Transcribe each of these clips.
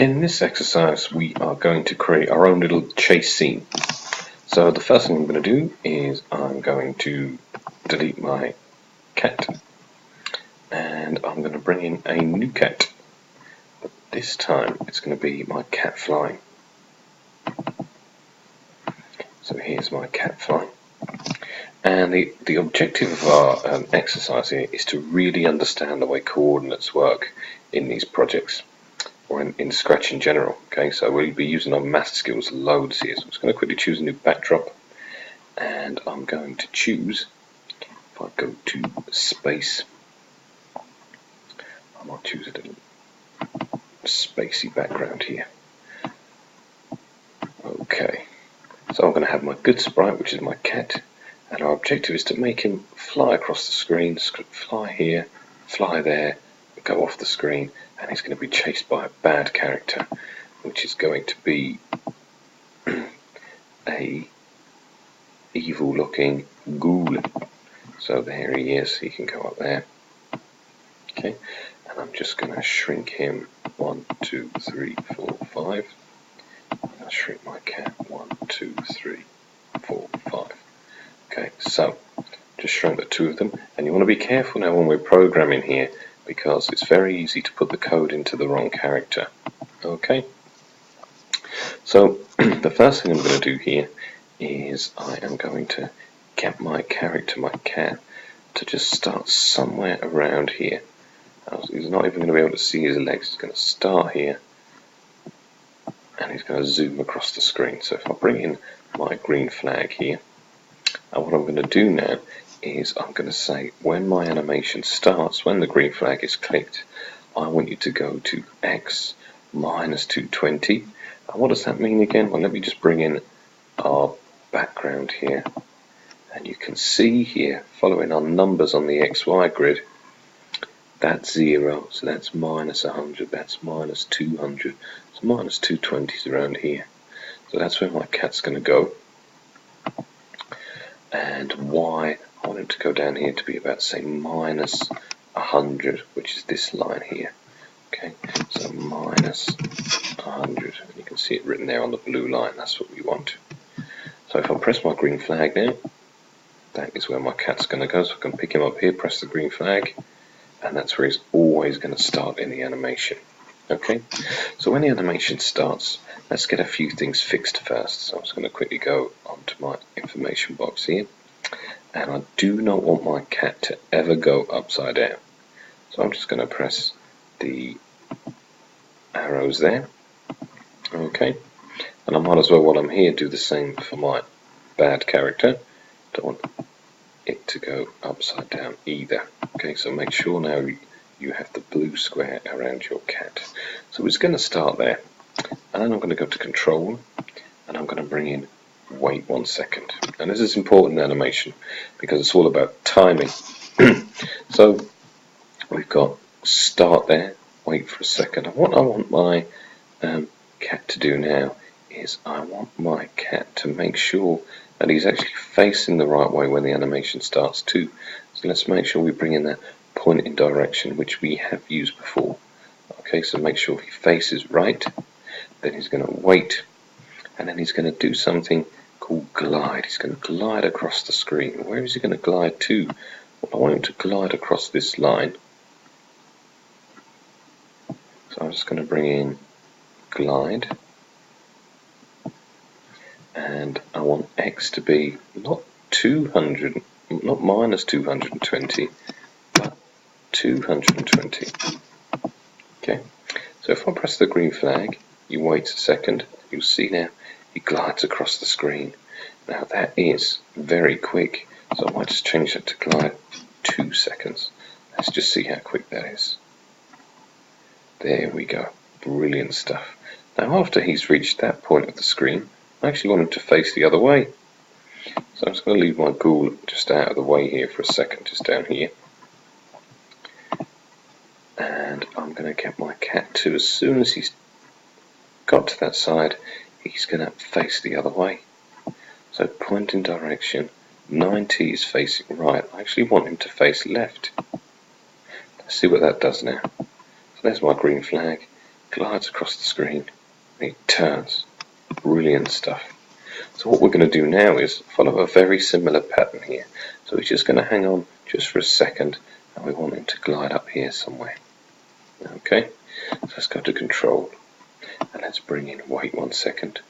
In this exercise we are going to create our own little chase scene. So the first thing I'm going to do is I'm going to delete my cat and I'm going to bring in a new cat, but this time it's going to be my cat flying. So here's my cat flying, and the objective of our exercise here is to really understand the way coordinates work in these projects, or in Scratch in general. Okay, so we'll be using our math skills loads here. So I'm just going to quickly choose a new backdrop, and I'm going to choose, if I go to space, I might choose a little spacey background here. Okay, so I'm going to have my good sprite, which is my cat, and our objective is to make him fly across the screen, fly here, fly there, go off the screen, and he's going to be chased by a bad character, which is going to be a evil looking ghoul. So there he is, he can go up there. Okay, and I'm just going to shrink him 1, 2, 3, 4, 5. I'll shrink my cat 1, 2, 3, 4, 5. Okay, so just shrunk the two of them, and you want to be careful now when we're programming here, because it's very easy to put the code into the wrong character. Okay, so the first thing I'm going to do here is I am going to get my character, my cat, to just start somewhere around here. He's not even going to be able to see his legs. He's going to start here and he's going to zoom across the screen. So if I bring in my green flag here, and what I'm going to do now is I'm going to say when my animation starts, when the green flag is clicked, I want you to go to x minus 220. And what does that mean again? Well, let me just bring in our background here, and you can see here, following our numbers on the XY grid, that's 0, so that's minus 100, that's minus 200, so minus 220 is around here. So that's where my cat's going to go. And Y, I want him to go down here to be about, say, minus 100, which is this line here. Okay, so minus 100, and you can see it written there on the blue line, that's what we want. So if I press my green flag now, that is where my cat's going to go, so I can pick him up here, press the green flag, and that's where he's always going to start in the animation. Okay, so when the animation starts, let's get a few things fixed first. So I'm just going to quickly go onto my information box here, and I do not want my cat to ever go upside down. So I'm just going to press the arrows there. Okay, and I might as well, while I'm here, do the same for my bad character. Don't want it to go upside down either. Okay, so make sure now you have the blue square around your cat. So it's going to start there, and then I'm going to go to control, and I'm going to bring in wait 1 second. And this is important in animation because it's all about timing. So we've got start there, wait for a second. And what I want my cat to do now is I want my cat to make sure that he's actually facing the right way when the animation starts too. So let's make sure we bring in that pointing direction which we have used before. Okay, so make sure he faces right, then he's going to wait, and then he's going to do something called glide. He's going to glide across the screen. Where is he going to glide to? Well, I want him to glide across this line. So I'm just going to bring in glide, and I want X to be not 200, not minus 220, but 220. Okay, so if I press the green flag, you wait a second, you'll see now he glides across the screen. Now that is very quick, so I might just change that to glide 2 seconds. Let's just see how quick that is. There we go, brilliant stuff. Now after he's reached that point of the screen, I actually want him to face the other way. So I'm just going to leave my ghoul just out of the way here for a second, just down here. And I'm going to get my cat to, as soon as he's got to that side, he's going to face the other way. So pointing direction, 90 is facing right. I actually want him to face left. Let's see what that does now. So there's my green flag. glides across the screen, and he turns. Brilliant stuff. So what we're going to do now is follow a very similar pattern here. So we're just going to hang on just for a second, and we want him to glide up here somewhere. Okay, so let's go to Control, and let's bring in wait 1 second.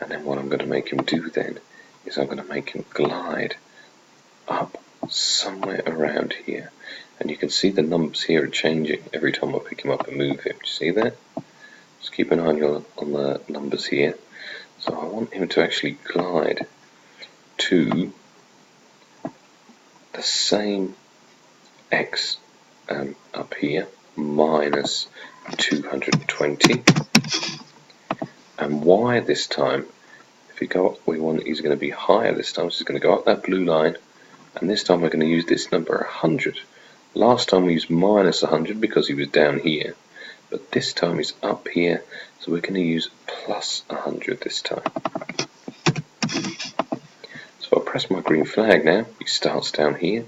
And then what I'm going to make him do then is I'm going to make him glide up somewhere around here. And you can see the numbers here are changing every time I pick him up and move him. Do you see that? Just keep an eye on the numbers here. So I want him to actually glide to the same x up here, minus 220, and y this time, if we go up, he's going to be higher this time, so he's going to go up that blue line, and this time we're going to use this number 100. Last time we used minus 100 because he was down here, but this time he's up here, so we're going to use plus 100 this time. So I'll press my green flag now, he starts down here,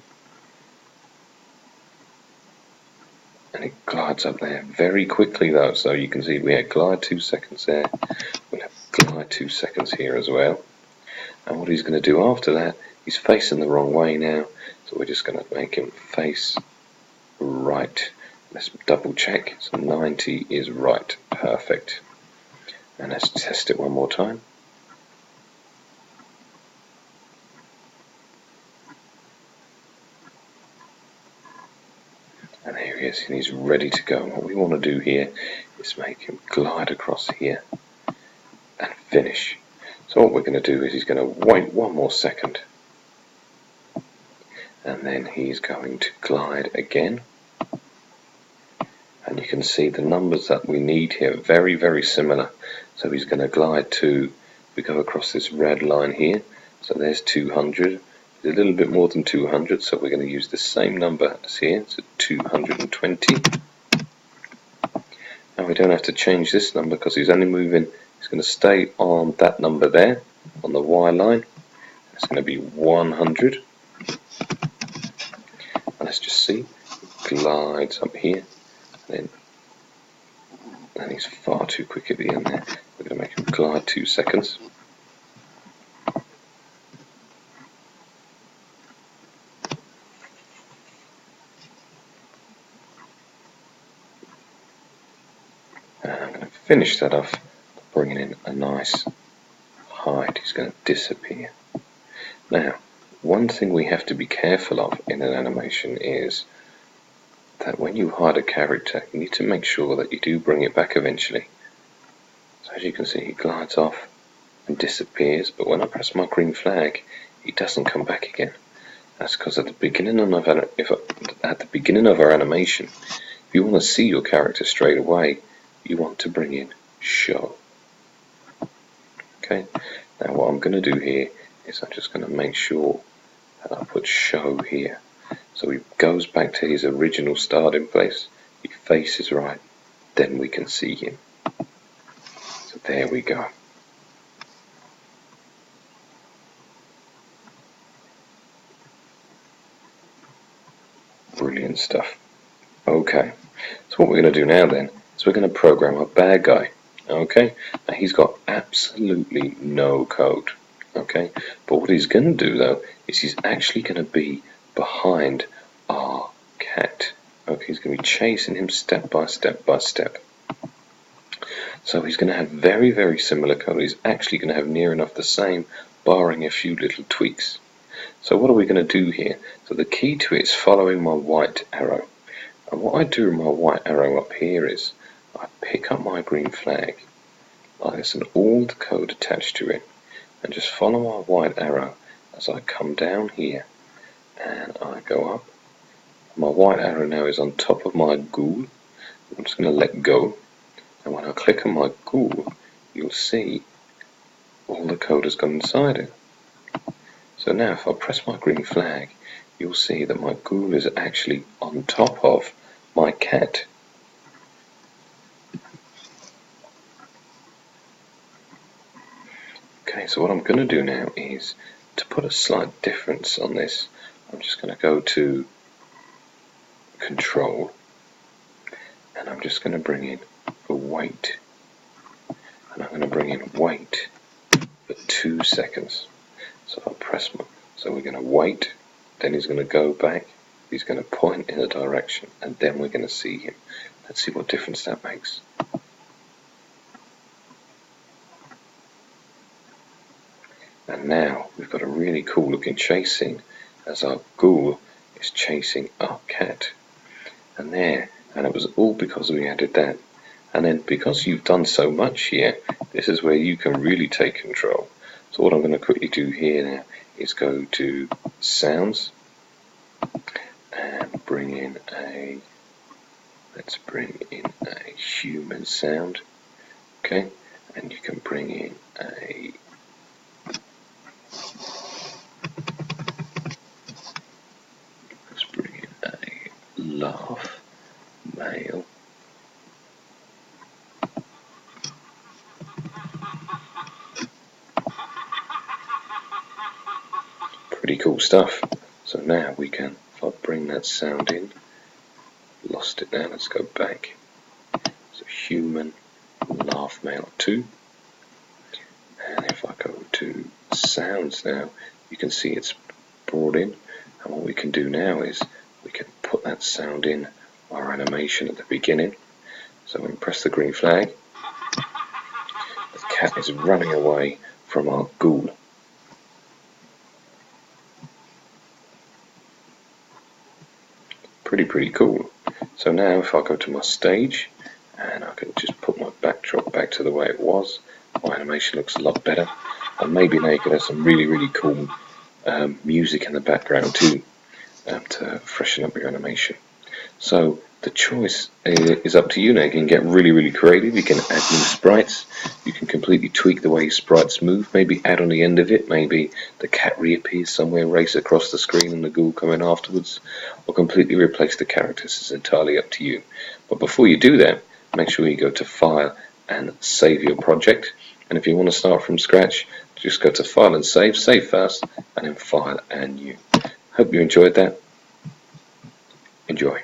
and it glides up there very quickly though, so you can see we had glide 2 seconds there, we'll have glide 2 seconds here as well. And what he's going to do after that, he's facing the wrong way now, so we're just going to make him face right. Let's double check, so 90 is right, perfect. And let's test it one more time. And here he is, and he's ready to go. And what we want to do here is make him glide across here and finish. So what we're going to do is he's going to wait 1 more second, and then he's going to glide again. And you can see the numbers that we need here are very, very similar. So he's going to glide to, we go across this red line here, so there's 200. It's a little bit more than 200, so we're going to use the same number as here, so 220. And we don't have to change this number because he's only moving, he's going to stay on that number there, on the Y line. It's going to be 100. And let's just see, he glides up here. And he's far too quick at the end there. We're going to make him glide 2 seconds. And I'm going to finish that off, bringing in a nice hide. He's going to disappear. Now, one thing we have to be careful of in an animation is that when you hide a character, you need to make sure that you do bring it back eventually. So as you can see, he glides off and disappears, but when I press my green flag, he doesn't come back again. That's because at the beginning of our animation, if you want to see your character straight away, you want to bring in show. Okay, now what I'm going to do here is I'm just going to make sure that I put show here. So he goes back to his original starting place, he faces right, then we can see him. So there we go. Brilliant stuff. Okay, so what we're going to do now then is we're going to program our bad guy. Okay, now he's got absolutely no code. Okay, but what he's going to do though is he's actually going to be behind our cat. Okay, he's going to be chasing him step by step by step. So he's going to have very, very similar code. He's actually going to have near enough the same, barring a few little tweaks. So what are we going to do here? So the key to it is following my white arrow. And what I do with my white arrow up here is I pick up my green flag, like there's an old code attached to it, and just follow my white arrow as I come down here and I go up. My white arrow now is on top of my ghoul. I'm just going to let go, and when I click on my ghoul, you'll see all the code has gone inside it. So now if I press my green flag, you'll see that my ghoul is actually on top of my cat. Okay, so what I'm going to do now is, to put a slight difference on this, I'm just going to go to Control, and I'm just going to bring in the weight, and I'm going to bring in weight for 2 seconds. So if I press my, so we're going to wait, then he's going to go back, he's going to point in a direction, and then we're going to see him. Let's see what difference that makes. And now we've got a really cool looking chase scene as our ghoul is chasing our cat. And there, and it was all because we added that. And then because you've done so much here, this is where you can really take control. So what I'm going to quickly do here now is go to sounds and bring in a, let's bring in a human sound. Okay, and you can bring in a, let's bring in a laugh male. Pretty cool stuff. So now we can, if I bring that sound in, lost it now, let's go back. So human laugh male 2. And if I go to sounds now, you can see it's brought in. And what we can do now is we can put that sound in our animation at the beginning. So when we press the green flag, the cat is running away from our ghoul. Pretty cool. So now if I go to my stage and I can just put my backdrop back to the way it was, my animation looks a lot better, and maybe now you can have some really cool music in the background too, to freshen up your animation. So the choice is up to you now. You can get really creative. You can add new sprites. You can completely tweak the way your sprites move. Maybe add on the end of it. Maybe the cat reappears somewhere, race across the screen, and the ghoul come in afterwards. Or completely replace the characters. It's entirely up to you. But before you do that, make sure you go to File and save your project. And if you want to start from scratch, just go to File and Save. Save first, and then File and New. Hope you enjoyed that. Enjoy.